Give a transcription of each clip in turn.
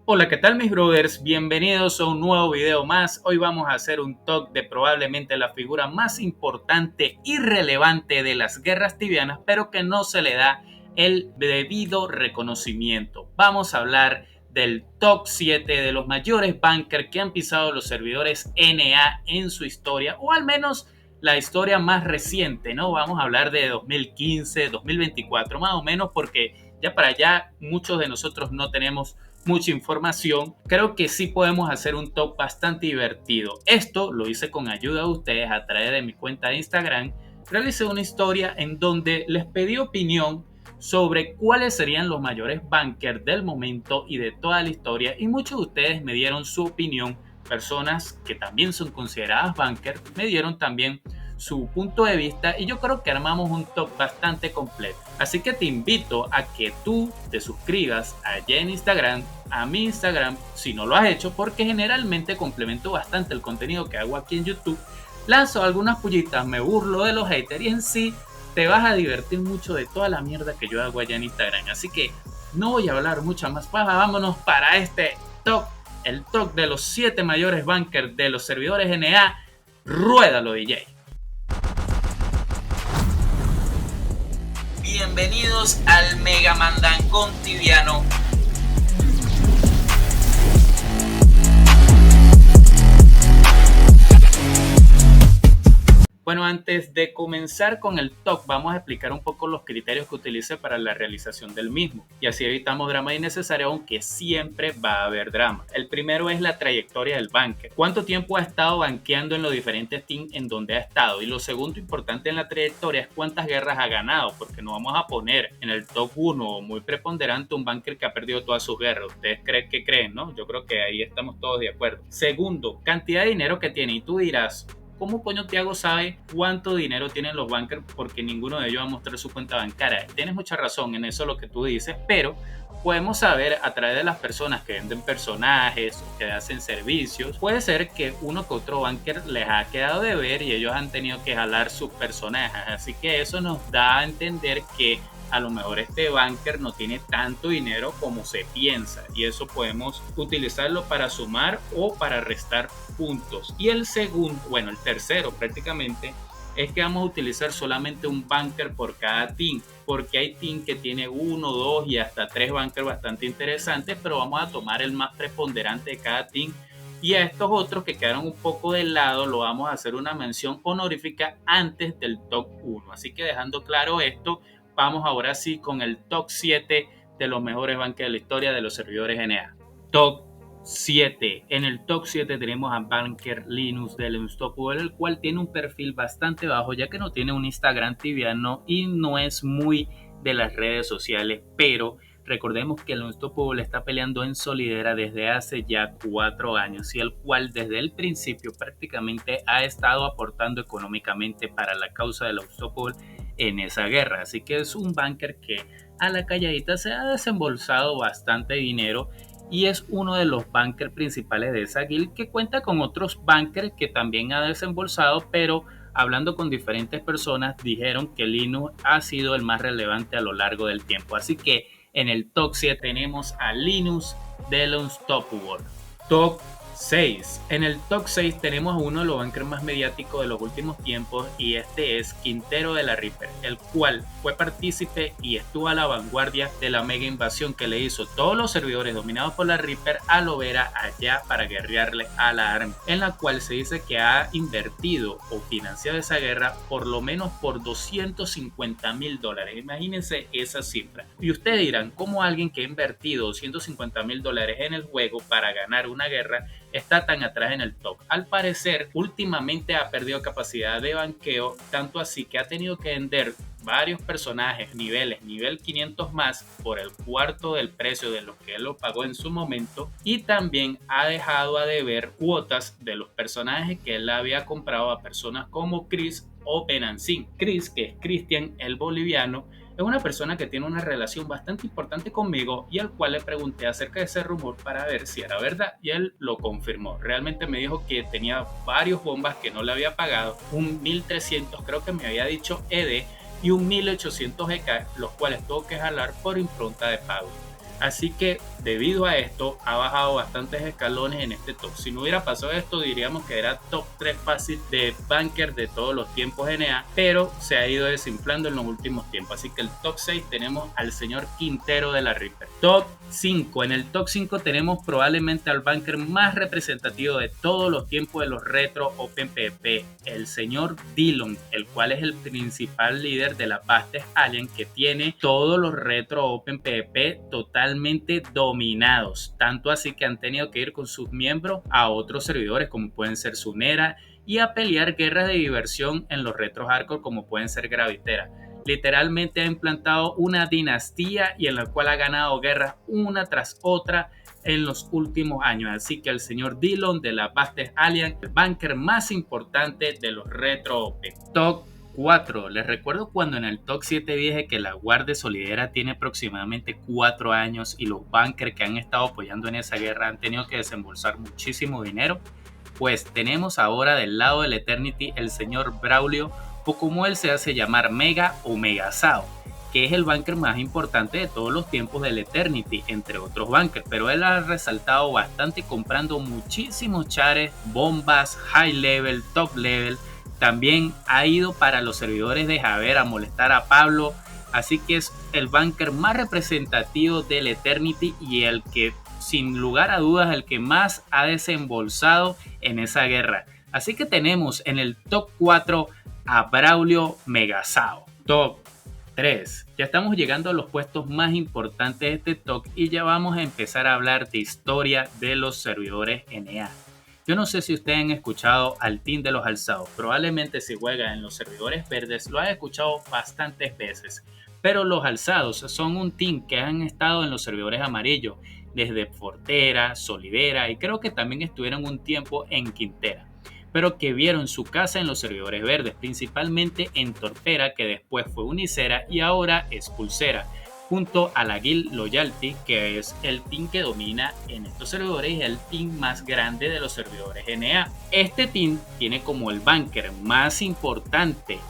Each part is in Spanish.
Hola, ¿qué tal mis brothers? Bienvenidos a un nuevo video más. Hoy vamos a hacer un talk de probablemente la figura más importante y relevante de las guerras tibianas, pero que no se le da el debido reconocimiento. Vamos a hablar del top 7 de los mayores bankers que han pisado los servidores NA en su historia, o al menos la historia más reciente, ¿no? Vamos a hablar de 2015, 2024, más o menos, porque ya para allá muchos de nosotros no tenemos mucha información. Creo que sí podemos hacer un top bastante divertido. Esto lo hice con ayuda de ustedes a través de mi cuenta de Instagram. Realicé una historia en donde les pedí opinión sobre cuáles serían los mayores bankers del momento y de toda la historia, y muchos de ustedes me dieron su opinión. Personas que también son consideradas bankers me dieron también su punto de vista, y yo creo que armamos un top bastante completo. Así que te invito a que tú te suscribas allá en Instagram, a mi Instagram, si no lo has hecho, porque generalmente complemento bastante el contenido que hago aquí en YouTube. Lanzo algunas pullitas, me burlo de los haters y en sí te vas a divertir mucho de toda la mierda que yo hago allá en Instagram. Así que no voy a hablar mucha más paja, vámonos para este top, el top de los 7 mayores bankers de los servidores NA. Ruédalo, DJ. Bienvenidos al Mega Mandangón Tibiano. Bueno, antes de comenzar con el talk, vamos a explicar un poco los criterios que utilice para la realización del mismo. Y así evitamos drama innecesario, aunque siempre va a haber drama. El primero es la trayectoria del banker. ¿Cuánto tiempo ha estado banqueando en los diferentes teams en donde ha estado? Y lo segundo importante en la trayectoria es cuántas guerras ha ganado, porque no vamos a poner en el top 1 muy preponderante un banker que ha perdido todas sus guerras. ¿Ustedes creen que creen, no? Yo creo que ahí estamos todos de acuerdo. Segundo, cantidad de dinero que tiene. Y tú dirás, ¿cómo coño Tiago sabe cuánto dinero tienen los bankers? Porque ninguno de ellos va a mostrar su cuenta bancaria. Tienes mucha razón en eso lo que tú dices, pero podemos saber a través de las personas que venden personajes o que hacen servicios. Puede ser que uno que otro banker les ha quedado de ver y ellos han tenido que jalar sus personajes. Así que eso nos da a entender que a lo mejor este banker no tiene tanto dinero como se piensa, y eso podemos utilizarlo para sumar o para restar puntos. Y el segundo, bueno, el tercero prácticamente, es que vamos a utilizar solamente un banker por cada team, porque hay team que tiene uno, dos y hasta tres bankers bastante interesantes, pero vamos a tomar el más preponderante de cada team. Y a estos otros que quedaron un poco de lado, lo vamos a hacer una mención honorífica antes del top 1. Así que dejando claro esto, vamos ahora sí con el top 7 de los mejores bankers de la historia de los servidores NA. Top 7. En el top 7 tenemos a Banker Linus del Unstoppable, el cual tiene un perfil bastante bajo, ya que no tiene un Instagram tibiano y no es muy de las redes sociales, pero recordemos que el Unstoppable está peleando en Solidera desde hace ya 4 años, y el cual desde el principio prácticamente ha estado aportando económicamente para la causa del Unstoppable en esa guerra. Así que es un banker que a la calladita se ha desembolsado bastante dinero, y es uno de los bankers principales de esa guild, que cuenta con otros bankers que también ha desembolsado, pero hablando con diferentes personas dijeron que Linus ha sido el más relevante a lo largo del tiempo. Así que en el top 7 tenemos a Linus del Unstoppable. Top 6. En el top 6 tenemos a uno de los bankers más mediáticos de los últimos tiempos, y este es Quintero de la Reaper, el cual fue partícipe y estuvo a la vanguardia de la mega invasión que le hizo todos los servidores dominados por la Reaper a Lovera allá para guerrearle a la ARMY, en la cual se dice que ha invertido o financiado esa guerra por lo menos por $250,000. Imagínense esa cifra. Y ustedes dirán, ¿cómo alguien que ha invertido $250,000 en el juego para ganar una guerra está tan atrás en el top? Al parecer, últimamente ha perdido capacidad de banqueo, tanto así que ha tenido que vender varios personajes nivel 500 más por el cuarto del precio de lo que él lo pagó en su momento, y también ha dejado a deber cuotas de los personajes que él había comprado a personas como Chris o Benancin. Chris, que es Cristian el boliviano, es una persona que tiene una relación bastante importante conmigo, y al cual le pregunté acerca de ese rumor para ver si era verdad, y él lo confirmó. Realmente me dijo que tenía varios bombas que no le había pagado, un 1300 creo que me había dicho ED y un 1800 EK, los cuales tuvo que jalar por impronta de pago. Así que debido a esto ha bajado bastantes escalones en este top. Si no hubiera pasado esto, diríamos que era top 3 fácil de banker de todos los tiempos NA, pero se ha ido desinflando en los últimos tiempos. Así que el top 6 tenemos al señor Quintero de la Ripper. Top 5. En el top 5 tenemos probablemente al banker más representativo de todos los tiempos de los retro OpenPP, el señor Dillon, el cual es el principal líder de la Bastes Alien, que tiene todos los retro OpenPP totalmente dominados, tanto así que han tenido que ir con sus miembros a otros servidores como pueden ser Sunera y a pelear guerras de diversión en los retro hardcore como pueden ser Gravitera. Literalmente ha implantado una dinastía y en la cual ha ganado guerras una tras otra en los últimos años. Así que el señor Dillon de la Bastes Alien, el banker más importante de los retro open. Top 4. Les recuerdo cuando en el top 7 dije que la Guardia Solidera tiene aproximadamente 4 años y los bankers que han estado apoyando en esa guerra han tenido que desembolsar muchísimo dinero. Pues tenemos ahora del lado del Eternity el señor Braulio, o como él se hace llamar, Mega o Megasao, que es el banker más importante de todos los tiempos del Eternity, entre otros bankers, pero él ha resaltado bastante comprando muchísimos chares, bombas, high level, top level. También ha ido para los servidores de Javer a molestar a Pablo, así que es el banker más representativo del Eternity y el que sin lugar a dudas el que más ha desembolsado en esa guerra. Así que tenemos en el top 4 a Braulio Megasao. Top 3. Ya estamos llegando a los puestos más importantes de este top y ya vamos a empezar a hablar de historia de los servidores NA. Yo no sé si ustedes han escuchado al team de los alzados. Probablemente si juegan en los servidores verdes lo han escuchado bastantes veces. Pero los alzados son un team que han estado en los servidores amarillos desde Fortera, Solidera y creo que también estuvieron un tiempo en Quintera, pero que vieron su casa en los servidores verdes, principalmente en Torpera, que después fue Unicera y ahora es Pulsera, junto a la Guild Loyalty, que es el team que domina en estos servidores y el team más grande de los servidores NA. Este team tiene como el banker más importante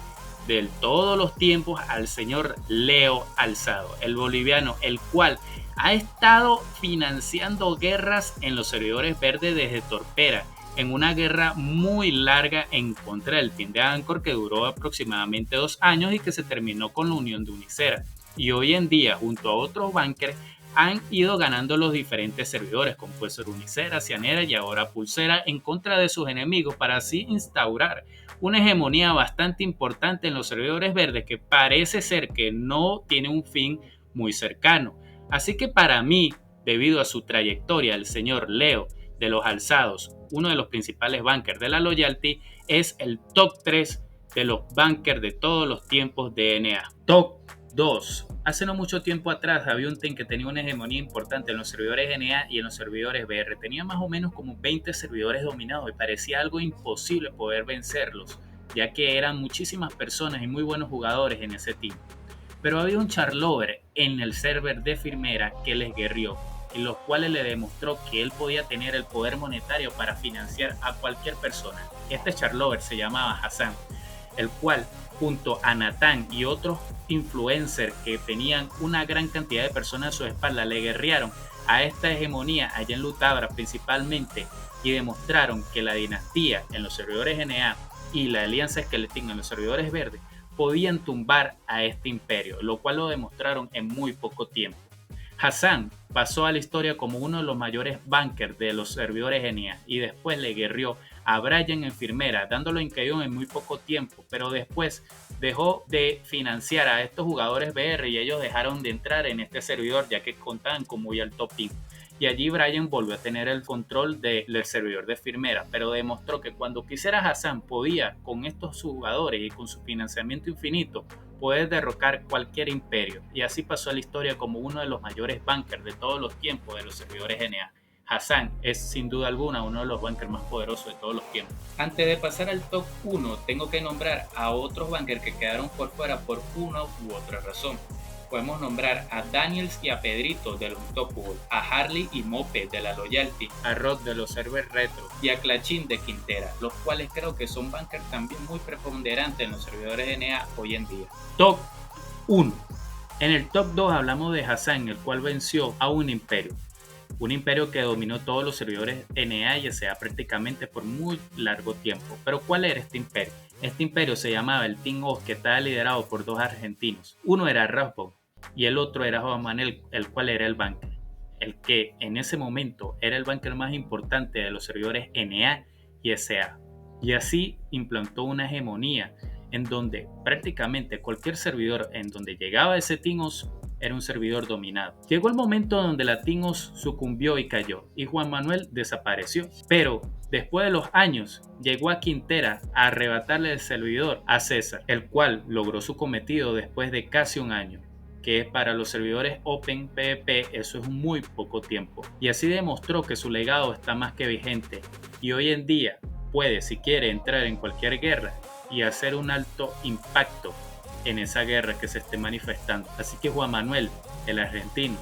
de todos los tiempos al señor Leo Alzado, el boliviano, el cual ha estado financiando guerras en los servidores verdes desde Torpera, en una guerra muy larga en contra del team de Anchor que duró aproximadamente 2 años y que se terminó con la unión de Unicera. Y hoy en día, junto a otros bankers, han ido ganando los diferentes servidores, como puede ser Unicera, Cianera y ahora Pulsera, en contra de sus enemigos para así instaurar una hegemonía bastante importante en los servidores verdes que parece ser que no tiene un fin muy cercano. Así que para mí, debido a su trayectoria, el señor Leo de los Alzados, uno de los principales bankers de la Loyalty, es el top 3 de los bankers de todos los tiempos de NA. Top 2. Hace no mucho tiempo atrás había un team que tenía una hegemonía importante en los servidores NA y en los servidores BR. Tenía más o menos como 20 servidores dominados y parecía algo imposible poder vencerlos, ya que eran muchísimas personas y muy buenos jugadores en ese team. Pero había un charlover en el server de Firmera que les guerrió, en los cuales le demostró que él podía tener el poder monetario para financiar a cualquier persona. Este charlover se llamaba Hassan, el cual junto a Nathan y otros influencers que tenían una gran cantidad de personas a su espalda le guerrearon a esta hegemonía allá en Lutabra principalmente y demostraron que la dinastía en los servidores NA y la alianza Skeleton en los servidores verdes podían tumbar a este imperio, lo cual lo demostraron en muy poco tiempo. Hassan pasó a la historia como uno de los mayores bankers de los servidores NA y después le guerrió a Brian en Firmera, dándolo en caído en muy poco tiempo, pero después dejó de financiar a estos jugadores BR y ellos dejaron de entrar en este servidor ya que contaban con muy alto ping. Y allí Brian volvió a tener el control del servidor de Firmera, pero demostró que cuando quisiera Hassan podía, con estos jugadores y con su financiamiento infinito, poder derrocar cualquier imperio. Y así pasó a la historia como uno de los mayores bankers de todos los tiempos de los servidores NA. Hassan es sin duda alguna uno de los bankers más poderosos de todos los tiempos. Antes de pasar al top 1, tengo que nombrar a otros bankers que quedaron por fuera por una u otra razón. Podemos nombrar a Daniels y a Pedrito de los Top World, a Harley y Mope de la Loyalty, a Rod de los servers retro y a Clachín de Quintera, los cuales creo que son bankers también muy preponderantes en los servidores NA hoy en día. Top 1. En el top 2 hablamos de Hassan, el cual venció a un imperio que dominó todos los servidores NA y SA prácticamente por muy largo tiempo. Pero ¿cuál era este imperio? Este imperio se llamaba el Team Oz, que estaba liderado por dos argentinos. Uno era Rasbon y el otro era Juan Manuel, el cual era el banker. El que en ese momento era el banker más importante de los servidores NA y SA. Y así implantó una hegemonía en donde prácticamente cualquier servidor en donde llegaba ese Team Oz era un servidor dominado. Llegó el momento donde la Team Oz sucumbió y cayó, y Juan Manuel desapareció. Pero después de los años, llegó a Quintera a arrebatarle el servidor a César, el cual logró su cometido después de casi un año, que para los servidores Open PvP eso es muy poco tiempo. Y así demostró que su legado está más que vigente, y hoy en día puede, si quiere, entrar en cualquier guerra y hacer un alto impacto en esa guerra que se esté manifestando. Así que Juan Manuel, el argentino,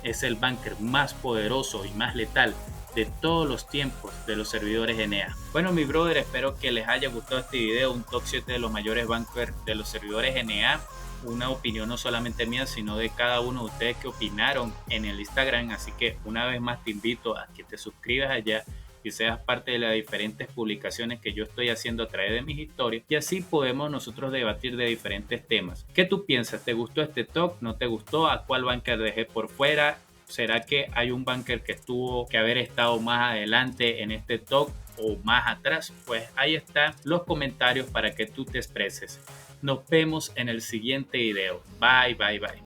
es el banker más poderoso y más letal de todos los tiempos de los servidores NA. Bueno, mi brother, espero que les haya gustado este video, un top 7 de los mayores bankers de los servidores NA. Una opinión no solamente mía, sino de cada uno de ustedes que opinaron en el Instagram. Así que una vez más te invito a que te suscribas allá y seas parte de las diferentes publicaciones que yo estoy haciendo a través de mis historias, y así podemos nosotros debatir de diferentes temas. ¿Qué tú piensas? ¿Te gustó este talk? ¿No te gustó? ¿A cuál banker dejé por fuera? ¿Será que hay un banker que tuvo que haber estado más adelante en este talk o más atrás? Pues ahí están los comentarios para que tú te expreses. Nos vemos en el siguiente video. Bye, bye, bye.